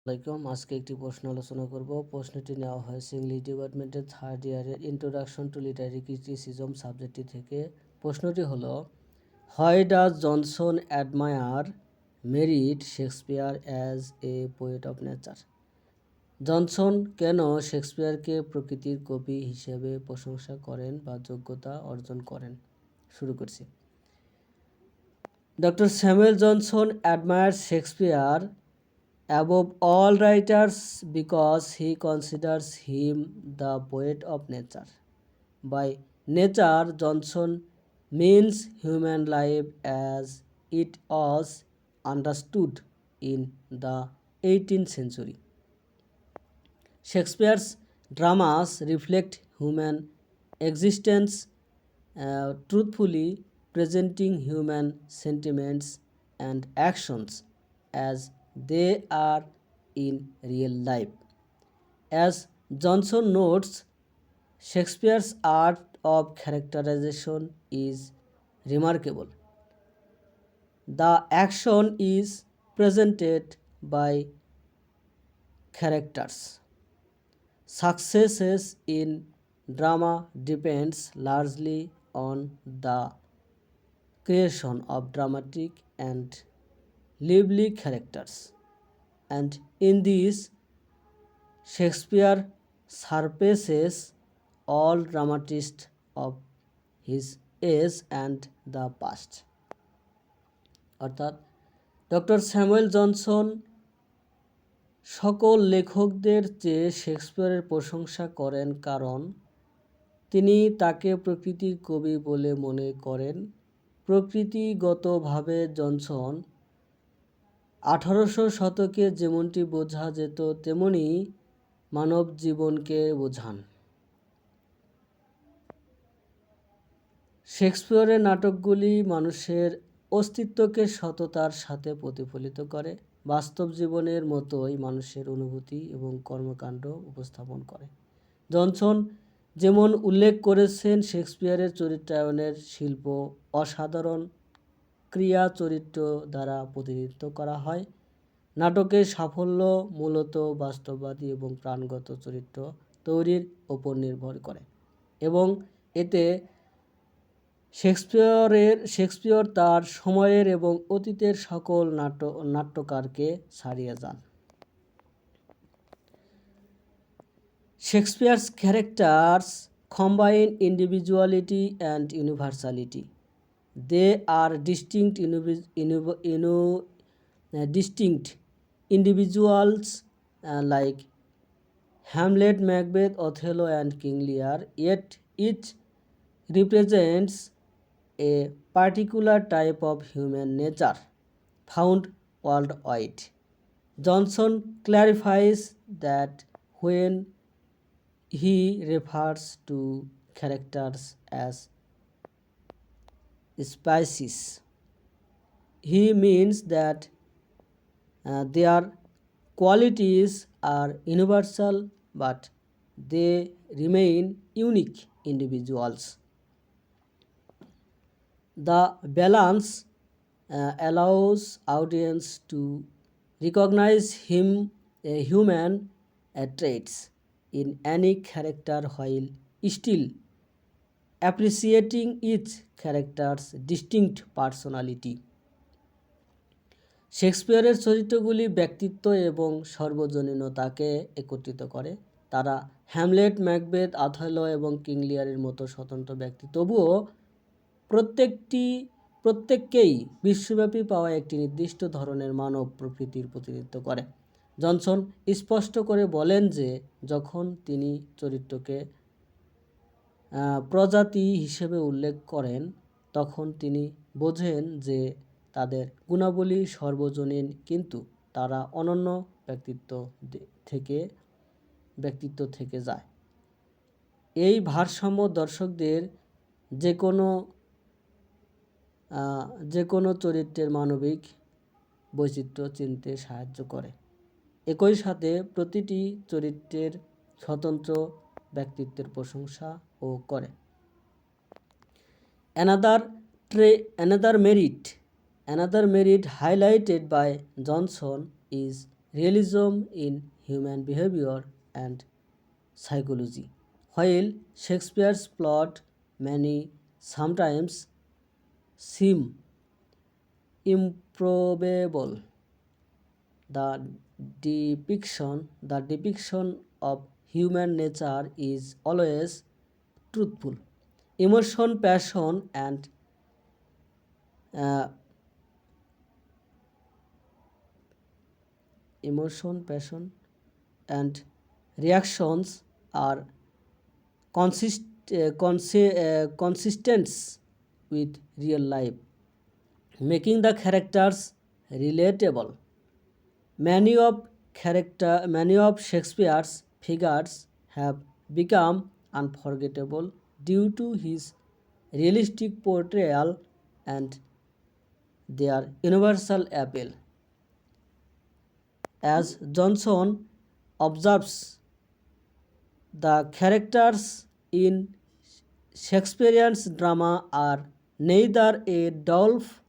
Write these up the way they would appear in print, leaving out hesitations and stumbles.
আসসালামাইকুম। আজকে একটি প্রশ্ন আলোচনা করব। প্রশ্নটি নেওয়া হয়েছে ইংলিশ ডিপার্টমেন্টের 3rd ইয়ারের ইন্ট্রোডাকশন টু লিটারি ক্রিটিসিজম সাবজেক্টটি থেকে। প্রশ্নটি হলো, why does Johnson admire merit Shakespeare as a poet of nature? Johnson কেন শেক্সপিয়ারকে প্রকৃতির কবি হিসেবে প্রশংসা করেন বা যোগ্যতা অর্জন করেন? শুরু করছি। Doctor Samuel Johnson admires Shakespeare above all writers because he considers him the poet of nature. By nature, Johnson means human life as it was understood in the 18th century. Shakespeare's dramas reflect human existence, truthfully presenting human sentiments and actions as they are in real life. As Johnson notes, Shakespeare's art of characterization is remarkable. The action is presented by characters. Successes in drama depends largely on the creation of dramatic and lively characters, and in this, Shakespeare surpasses all dramatists of his age and the past. অর্থাৎ doctor Samuel Johnson সকল লেখকদের চেয়ে শেক্সপিয়ারের প্রশংসা করেন, কারণ তিনি তাকে প্রকৃতির কবি বলে মনে করেন। প্রকৃতিগতভাবে জনসন 1800 শতকে যেমনটি বোঝা যেত তেমনি মানব জীবনকে বোঝান। শেক্সপিয়ারের নাটকগুলি মানুষের অস্তিত্বকে সততার সাথে প্রতিফলিত করে, বাস্তব জীবনের মতোই মানুষের অনুভূতি এবং কর্মকাণ্ড উপস্থাপন করে। জনসন যেমন উল্লেখ করেছেন, শেক্সপিয়ারের চরিত্রায়নের শিল্প অসাধারণ ক্রিয়া চরিত্র দ্বারা প্রতিনিধিত্ব করা হয়। নাটকের সাফল্য মূলত বাস্তববাদী এবং প্রাণগত চরিত্র তৈরির ওপর নির্ভর করে, এবং এতে শেক্সপিয়র তার সময়ের এবং অতীতের সকল নাট্যকারকে ছাড়িয়ে যান। Shakespeare's characters combine individuality and universality. They are distinct individuals like Hamlet, Macbeth, Othello, and King Lear, yet each represents a particular type of human nature found worldwide. Johnson clarifies that when he refers to characters as species, he means that their qualities are universal, but they remain unique individuals. The balance allows audience to recognize human traits in any character while still appreciating each character's distinct personality. শেক্সপিয়ারের চরিত্রগুলি ব্যক্তিত্ব এবং সর্বজনীনতাকে একত্রিত করে। তারা Hamlet, Macbeth, Othello এবং king লিয়ারের মতো স্বতন্ত্র ব্যক্তি, তবুও প্রত্যেককেই বিশ্বব্যাপী পাওয়া একটি নির্দিষ্ট ধরনের মানব প্রকৃতির প্রতিনিধিত্ব করে। জনসন স্পষ্ট করে বলেন যে যখন তিনি চরিত্রকে প্রজাতি হিসেবে উল্লেখ করেন, তখন তিনি বোঝেন যে তাদের গুণাবলী সর্বজনীন, কিন্তু তারা অনন্য ব্যক্তিত্ব থেকে যায়। এই ভারসাম্য দর্শকদের যে কোনো চরিত্রের মানবিক বৈচিত্র্য চিনতে সাহায্য করে। একই সাথে প্রতিটি চরিত্রের স্বতন্ত্র ব্যক্তিত্বের প্রশংসাও করে। Another merit highlighted by Johnson is realism in human behavior and psychology. While Shakespeare's plot many sometimes seem improbable, the depiction of human nature is always truthful. Emotion, passion, and uh, emotion, passion, and reactions are consistent with real life, making the characters relatable. Many of Shakespeare's figures have become unforgettable due to his realistic portrayal and their universal appeal. As Johnson observes, the characters in Shakespearean's drama are neither a dwarf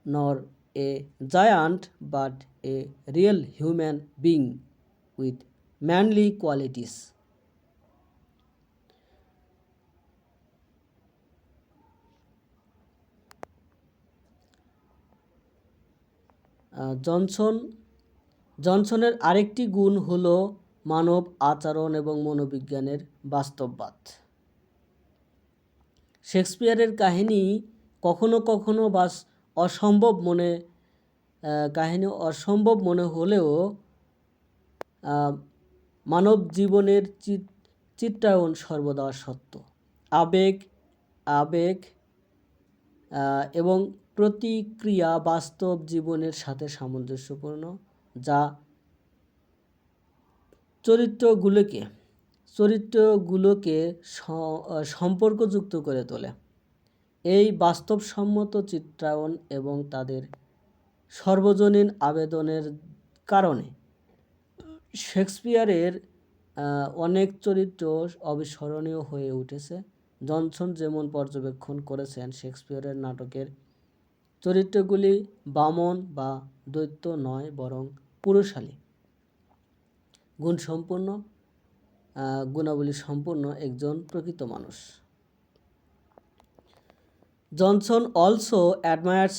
nor a giant but a real human being with manly qualities. Johnson জনসনের আরেকটি গুণ হলো মানব আচরণ এবং মনোবিজ্ঞানের বাস্তববাদ। শেক্সপিয়ারের কাহিনী কখনো কখনো অসম্ভব মনে হলেও মানব জীবনের চিত্রায়ন সর্বদা সত্য। আবেগ আবেগ এবং প্রতিক্রিয়া বাস্তব জীবনের সাথে সামঞ্জস্যপূর্ণ, যা চরিত্রগুলোকে সম্পর্কযুক্ত করে তোলে। এই বাস্তবসম্মত চিত্রায়ন এবং তাদের সর্বজনীন আবেদনের কারণে শেক্সপিয়ারের অনেক চরিত্র অবিস্মরণীয় হয়ে উঠেছে। জনসন যেমন পর্যবেক্ষণ করেছেন, শেক্সপিয়ারের নাটকের চরিত্রগুলি বামন বা দৈত্য নয়, বরং পুরুষালী, গুণাবলী সম্পন্ন একজন প্রকৃত মানুষ। Johnson also admired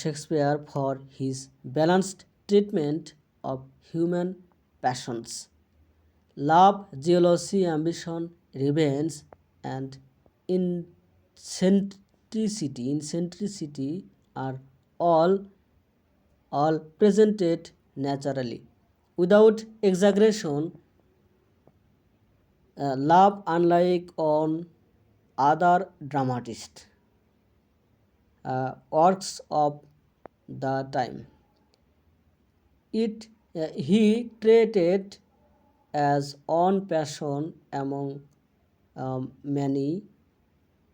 Shakespeare for his balanced treatment of human passions. Love, jealousy, ambition, revenge, and eccentricity are all presented naturally, without exaggeration. Love, unlike on other dramatists' works of the time, he treated as one passion among many,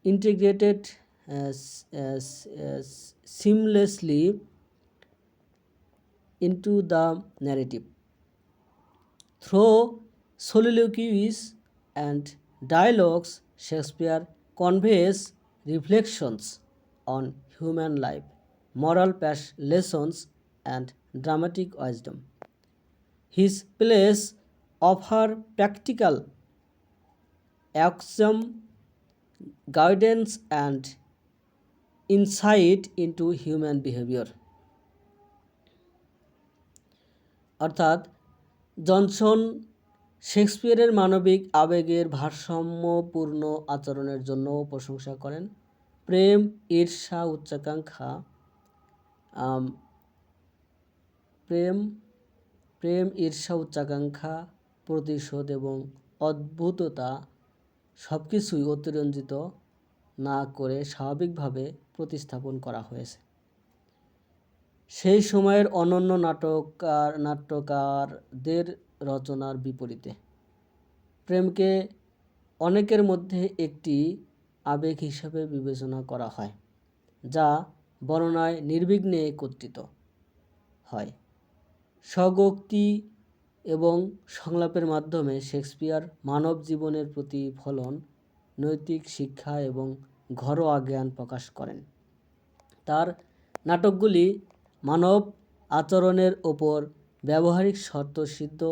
integrated seamlessly into the narrative. Through soliloquies and dialogues, Shakespeare conveys reflections on human life, moral lessons, and dramatic wisdom. His plays offer practical axiom, guidance, and insight into human behavior. অর্থাৎ Johnson শেক্সপিয়ারের মানবিক আবেগের ভারসাম্যপূর্ণ আচরণের জন্যও প্রশংসা করেন। প্রেম, ঈর্ষা, উচ্চাকাঙ্ক্ষা, প্রতিশোধ এবং অদ্ভুততা সবকিছুই অতিরঞ্জিত না করে স্বাভাবিকভাবে প্রতিস্থাপন করা হয়েছে। সেই সময়ের অনন্য নাট্যকারদের রচনার বিপরীতে প্রেমকে অনেকের মধ্যে একটি আবেগ হিসাবে বিবেচনা করা হয়, যা বর্ণনায় নির্বিঘ্নে একত্রিত হয়। স্বগোক্তি এবং সংলাপের মাধ্যমে শেক্সপিয়ার মানব জীবনের প্রতিফলন, নৈতিক শিক্ষা এবং ঘরোয়া জ্ঞান প্রকাশ করেন। তার নাটকগুলি মানব আচরণের ওপর ব্যবহারিক শর্ত সিদ্ধ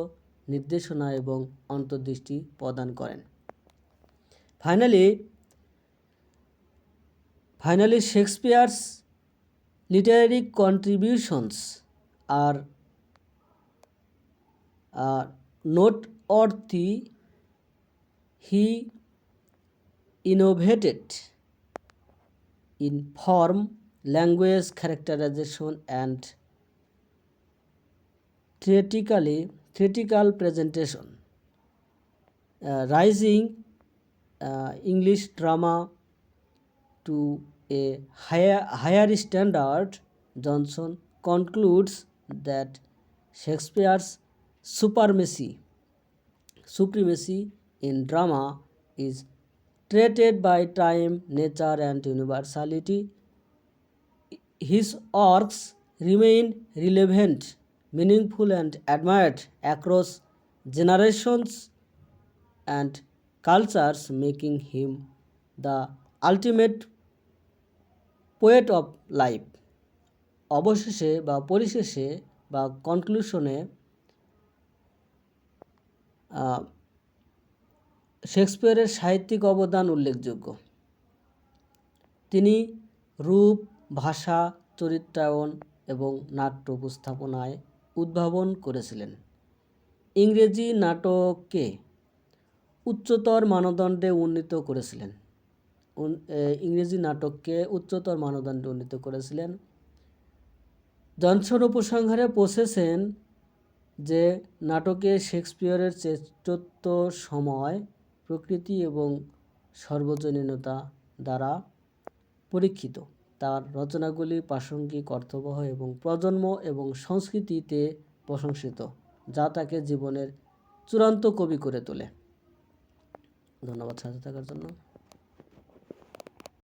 নির্দেশনা এবং অন্তর্দৃষ্টি প্রদান করেন। Finally, Shakespeare's literary contributions are noteworthy. He innovated in form, language, characterization, and theatrical presentation, rising English drama to a higher standard. Johnson concludes that Shakespeare's supremacy in drama is treated by time, nature, and universality. His works remain relevant, meaningful, and admired across generations and cultures, making him the ultimate poet of life. অবশেষে বা পরিশেষে বা কনক্লুশনে শেক্সপিয়ারের সাহিত্যিক অবদান উল্লেখযোগ্য। তিনি রূপ, ভাষা, চরিত্রায়ন এবং নাট্য উপস্থাপনায় উদ্ভাবন করেছিলেন। ইংরেজি নাটককে উচ্চতর মানদণ্ডে উন্নীত করেছিলেন। জনসন উপসংহারে পৌঁছেছেন যে নাটকে শেক্সপিয়ারের শ্রেষ্ঠত্ব সময়, প্রকৃতি এবং সর্বজনীনতা দ্বারা পরীক্ষিত। তার রচনাগুলি প্রাসঙ্গিক, অর্থবহ এবং প্রজন্ম এবং সংস্কৃতিতে প্রশংসিত, যা তাকে জীবনের চূড়ান্ত কবি করে তোলে। ধন্যবাদ সাথে থাকার জন্য।